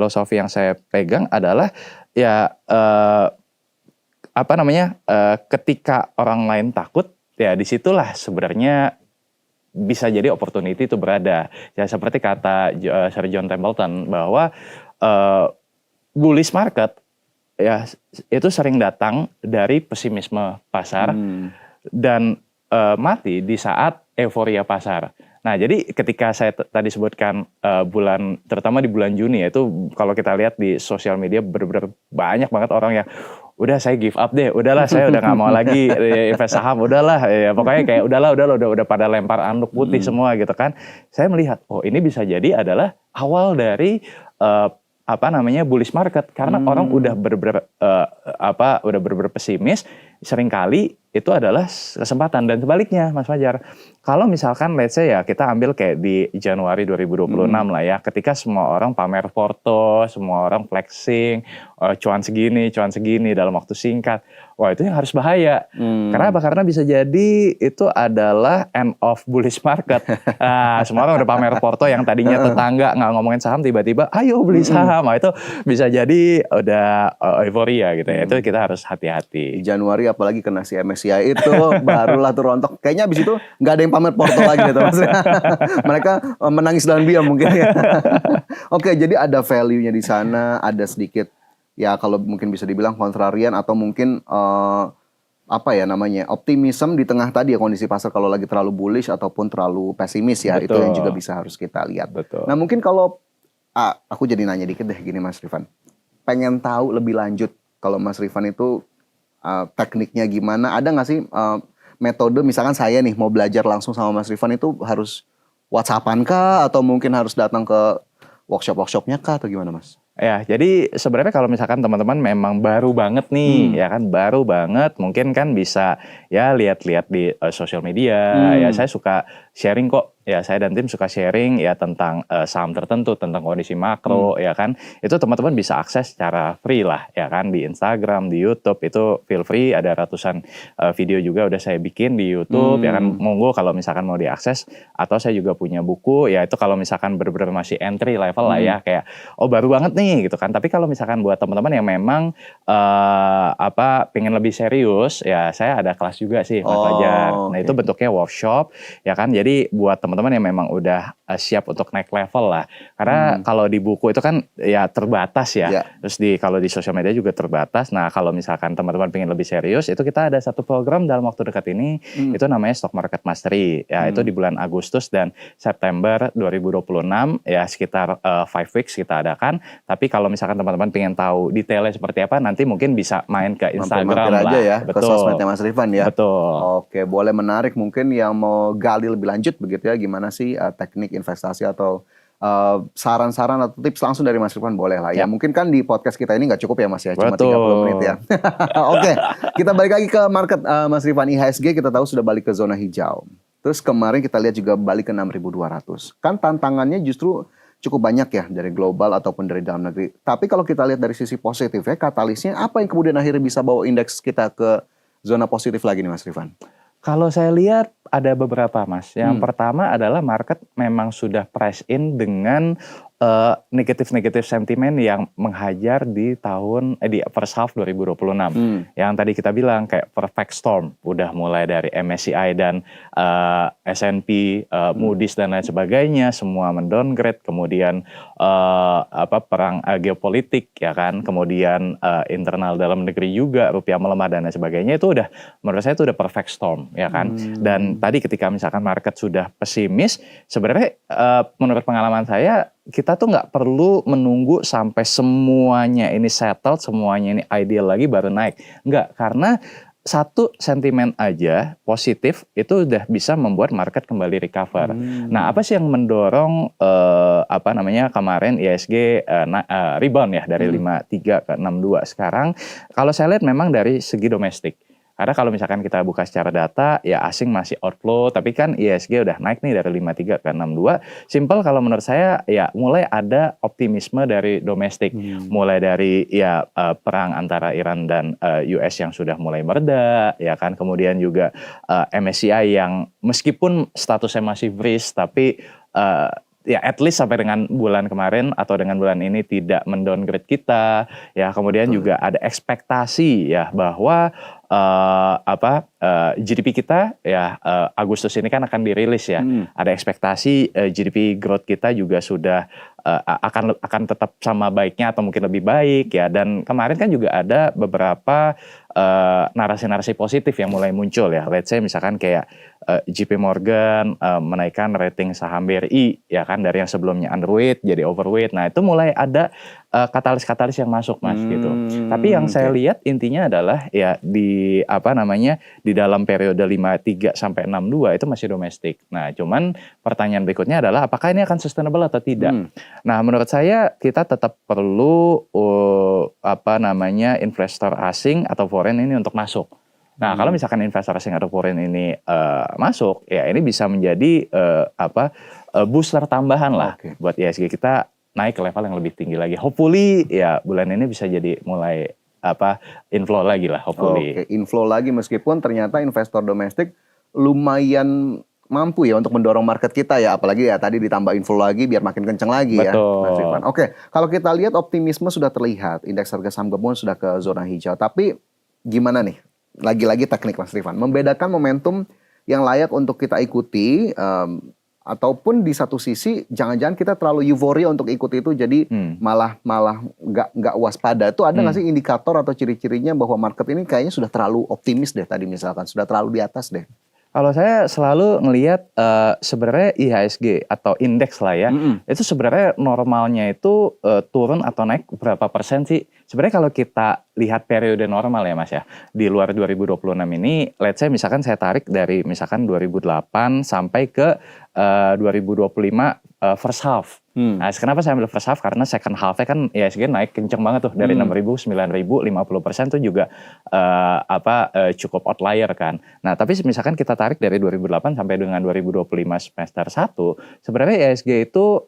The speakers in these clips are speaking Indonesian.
Filosofi yang saya pegang adalah ya ketika orang lain takut, ya disitulah sebenarnya bisa jadi opportunity itu berada. Ya seperti kata Sir John Templeton bahwa bullish market ya itu sering datang dari pesimisme pasar dan mati di saat euforia pasar. Nah, jadi ketika saya tadi sebutkan terutama di bulan Juni, itu kalau kita lihat di sosial media benar-benar banyak banget orang yang udah saya give up deh, udahlah saya udah nggak mau lagi invest saham, udahlah ya, pokoknya kayak udah pada lempar anduk putih semua gitu kan. Saya melihat, oh ini bisa jadi adalah awal dari bullish market karena orang udah bener-bener pesimis, seringkali itu adalah kesempatan. Dan sebaliknya Mas Fajar, kalau misalkan let's say ya kita ambil kayak di Januari 2026 lah ya, ketika semua orang pamer foto, semua orang flexing, cuan segini dalam waktu singkat, wah itu yang harus bahaya. Kenapa? Karena bisa jadi itu adalah end of bullish market. Nah, semua orang udah pamer foto, yang tadinya tetangga nggak ngomongin saham, tiba-tiba ayo beli saham. Nah, itu bisa jadi udah euforia gitu ya. Itu kita harus hati-hati. Di Januari apalagi kena si MSCI itu barulah tuh rontok. Kayaknya abis itu nggak ada yang pamer porto lagi gitu maksudnya. Mereka menangis dalam diam mungkin ya. Oke, jadi ada value-nya di sana, ada sedikit ya kalau mungkin bisa dibilang kontrarian atau mungkin optimism di tengah tadi ya kondisi pasar kalau lagi terlalu bullish ataupun terlalu pesimis ya. Betul. Itu yang juga bisa harus kita lihat. Betul. Nah mungkin kalau aku jadi nanya dikit deh gini Mas Rifan, pengen tahu lebih lanjut kalau Mas Rifan itu tekniknya gimana, ada nggak sih metode, misalkan saya nih mau belajar langsung sama Mas Rifan itu harus WhatsApp-an kah atau mungkin harus datang ke workshop-workshopnya kah atau gimana Mas? Ya, jadi sebenarnya kalau misalkan teman-teman memang baru banget nih, ya kan baru banget, mungkin kan bisa ya lihat-lihat di sosial media. Ya saya suka sharing kok. Ya saya dan tim suka sharing ya tentang saham tertentu, tentang kondisi makro ya kan. Itu teman-teman bisa akses secara free lah ya kan, di Instagram, di YouTube itu feel free, ada ratusan video juga udah saya bikin di YouTube ya kan. Monggo kalau misalkan mau diakses, atau saya juga punya buku ya itu kalau misalkan benar-benar masih entry level lah ya, kayak oh baru banget nih gitu kan. Tapi kalau misalkan buat teman-teman yang memang pengen lebih serius ya, saya ada kelas juga sih Mas Fajar. Nah itu bentuknya workshop ya kan. Jadi buat teman-teman yang memang udah siap untuk naik level lah. Karena kalau di buku itu kan ya terbatas ya. Terus kalau di sosial media juga terbatas. Nah kalau misalkan teman-teman pengen lebih serius, itu kita ada satu program dalam waktu dekat ini, itu namanya Stock Market Mastery. Ya itu di bulan Agustus dan September 2026 ya, sekitar 5 weeks kita adakan. Tapi kalau misalkan teman-teman pengen tahu detailnya seperti apa, nanti mungkin bisa main ke Instagram mampir lah. Aja ya, betul. Ke sosmednya Mas Rifan ya. Betul. Oke, boleh, menarik. Mungkin yang mau gali lebih lanjut begitu ya, gimana sih teknik investasi atau saran-saran atau tips langsung dari Mas Rifan boleh lah ya. Mungkin kan di podcast kita ini nggak cukup ya Mas ya, cuma 30 menit ya. Oke, kita balik lagi ke market Mas Rifan. IHSG kita tahu sudah balik ke zona hijau. Terus kemarin kita lihat juga balik ke 6.200. Kan tantangannya justru cukup banyak ya dari global ataupun dari dalam negeri. Tapi kalau kita lihat dari sisi positifnya, katalisnya apa yang kemudian akhirnya bisa bawa indeks kita ke zona positif lagi nih Mas Rifan? Kalau saya lihat ada beberapa Mas. Yang pertama adalah market memang sudah price in dengan negatif sentimen yang menghajar di first half 2026. Yang tadi kita bilang kayak perfect storm, udah mulai dari MSCI dan S&P, Moody's dan lain sebagainya, semua mendowngrade. Kemudian perang geopolitik ya kan, kemudian internal dalam negeri juga, rupiah melemah dan lain sebagainya. Itu udah, menurut saya itu udah perfect storm ya kan. Dan tadi ketika misalkan market sudah pesimis, sebenarnya menurut pengalaman saya, kita tuh nggak perlu menunggu sampai semuanya ini settled, semuanya ini ideal lagi baru naik. Nggak, karena satu sentimen aja positif itu udah bisa membuat market kembali recover. Nah, apa sih yang mendorong kemarin IHSG rebound ya dari 53 ke 62 sekarang? Kalau saya lihat memang dari segi domestik. Karena kalau misalkan kita buka secara data, ya asing masih outflow, tapi kan IHSG udah naik nih dari 53 ke 62. Simple kalau menurut saya, ya mulai ada optimisme dari domestik. Mulai dari ya perang antara Iran dan US yang sudah mulai mereda, ya kan. Kemudian juga MSCI yang meskipun statusnya masih freeze, tapi ya at least sampai dengan bulan kemarin atau dengan bulan ini tidak mendowngrade kita ya. Kemudian juga ada ekspektasi ya bahwa GDP kita ya Agustus ini kan akan dirilis ya. Ada ekspektasi GDP growth kita juga sudah akan tetap sama baiknya atau mungkin lebih baik ya. Dan kemarin kan juga ada beberapa narasi-narasi positif yang mulai muncul ya. Let's say misalkan kayak JP Morgan menaikkan rating saham BRI ya kan, dari yang sebelumnya underweight jadi overweight. Nah, itu mulai ada katalis-katalis yang masuk Mas gitu. Tapi yang saya lihat intinya adalah ya di di dalam periode 53 sampai 62 itu masih domestik. Nah, cuman pertanyaan berikutnya adalah apakah ini akan sustainable atau tidak? Nah, menurut saya kita tetap perlu investor asing atau foreign ini untuk masuk. Nah, kalau misalkan investor asing atau foreign ini masuk, ya ini bisa menjadi booster tambahan lah buat IHSG kita naik ke level yang lebih tinggi lagi. Hopefully ya bulan ini bisa jadi mulai inflow lagi lah, hopefully. Inflow lagi meskipun ternyata investor domestik lumayan mampu ya untuk mendorong market kita ya, apalagi ya tadi ditambah inflow lagi biar makin kenceng lagi. Betul. Ya, Mas Rifan. Kalau kita lihat optimisme sudah terlihat, indeks harga saham gabungan sudah ke zona hijau, tapi gimana nih? Lagi-lagi teknik Mas Rifan, membedakan momentum yang layak untuk kita ikuti, ataupun di satu sisi jangan-jangan kita terlalu euforia untuk ikuti itu, jadi malah nggak waspada. Itu ada nggak sih indikator atau ciri-cirinya bahwa market ini kayaknya sudah terlalu optimis deh tadi misalkan, sudah terlalu di atas deh? Kalau saya selalu ngelihat sebenarnya IHSG atau indeks lah ya, itu sebenarnya normalnya itu turun atau naik berapa persen sih? Sebenarnya kalau kita lihat periode normal ya Mas ya, di luar 2026 ini, let's say misalkan saya tarik dari misalkan 2008 sampai ke 2025 first half. Nah, kenapa saya ambil first half? Karena second half-nya kan IHSG naik kenceng banget tuh dari 6.000, 9.000, 50% tuh juga cukup outlier kan. Nah, tapi misalkan kita tarik dari 2008 sampai dengan 2025 semester 1, sebenarnya IHSG itu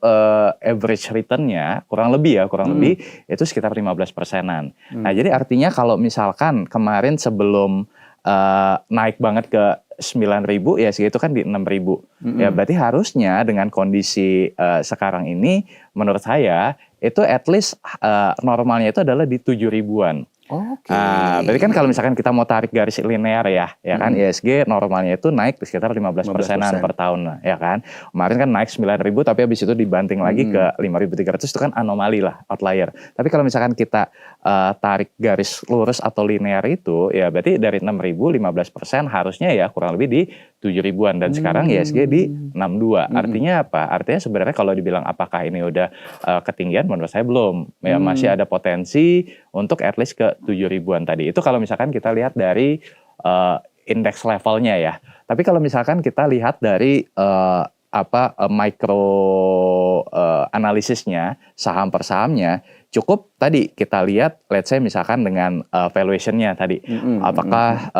average return-nya kurang lebih itu sekitar 15%-an. Nah, jadi artinya kalau misalkan kemarin sebelum naik banget ke 9.000 ya segitu kan di 6.000. Ya berarti harusnya dengan kondisi sekarang ini menurut saya itu at least normalnya itu adalah di 7.000-an. Berarti kan kalau misalkan kita mau tarik garis linear ya kan IHSG normalnya itu naik di sekitar 15%-an per tahun ya kan. Kemarin kan naik 9.000 tapi habis itu dibanting lagi ke 5.300, itu kan anomali lah, outlier. Tapi kalau misalkan kita tarik garis lurus atau linear itu ya berarti dari 6.000 15% harusnya ya kurang lebih di 7.000-an, dan sekarang IHSG di 62. Artinya apa? Artinya sebenarnya kalau dibilang apakah ini udah ketinggian, menurut saya belum. Ya masih ada potensi untuk at least ke 7.000-an tadi. Itu kalau misalkan kita lihat dari indeks levelnya ya. Tapi kalau misalkan kita lihat dari micro analisisnya, saham per sahamnya, cukup tadi kita lihat let's say misalkan dengan valuation-nya tadi. Apakah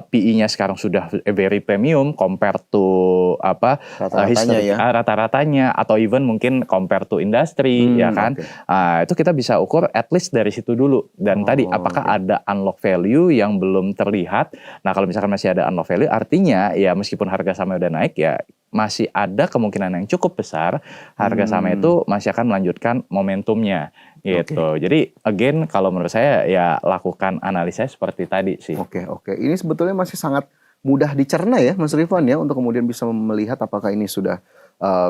PE-nya sekarang sudah very premium compare to rata-ratanya atau even mungkin compare to industri ya kan. Itu kita bisa ukur at least dari situ dulu. Dan tadi apakah ada unlock value yang belum terlihat. Nah, kalau misalkan masih ada unlock value artinya ya meskipun harga sahamnya udah naik ya masih ada kemungkinan yang cukup besar harga saham itu masih akan melanjutkan momentumnya gitu. Jadi again kalau menurut saya ya lakukan analisa seperti tadi sih. Oke. Ini sebetulnya masih sangat mudah dicerna ya Mas Rifan ya, untuk kemudian bisa melihat apakah ini sudah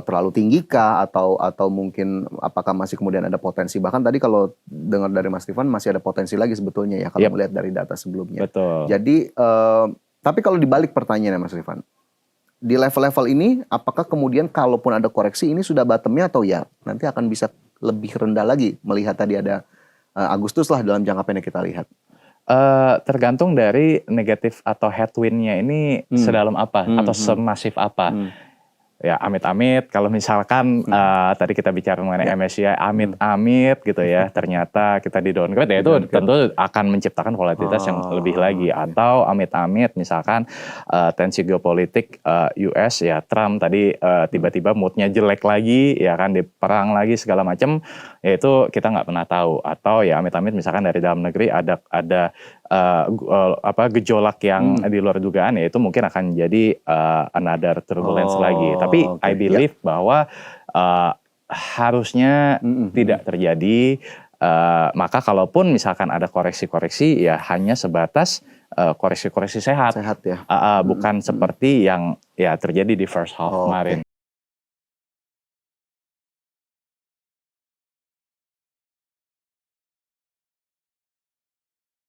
terlalu tinggi kah atau mungkin apakah masih kemudian ada potensi. Bahkan tadi kalau dengar dari Mas Rifan masih ada potensi lagi sebetulnya ya kalau melihat dari data sebelumnya. Betul. Jadi tapi kalau dibalik pertanyaannya Mas Rifan, di level-level ini apakah kemudian kalaupun ada koreksi ini sudah bottomnya atau ya nanti akan bisa lebih rendah lagi, melihat tadi ada Agustus lah dalam jangka pendek kita lihat? Tergantung dari negatif atau headwind-nya ini sedalam apa atau semasif apa. Ya amit-amit kalau misalkan tadi kita bicara mengenai MSCI amit-amit gitu ya ternyata kita di downgrade ya itu tentu akan menciptakan volatilitas yang lebih lagi. Atau amit-amit misalkan tensi geopolitik US ya Trump tadi tiba-tiba moodnya jelek lagi ya kan, diperang lagi segala macam ya itu kita nggak pernah tahu. Atau ya amit-amit misalkan dari dalam negeri ada gejolak yang di luar dugaan ya itu mungkin akan jadi another turbulence lagi. Tapi I believe bahwa harusnya tidak terjadi. Maka kalaupun misalkan ada koreksi-koreksi ya hanya sebatas koreksi-koreksi sehat. Sehat ya. Bukan seperti yang ya terjadi di first half kemarin.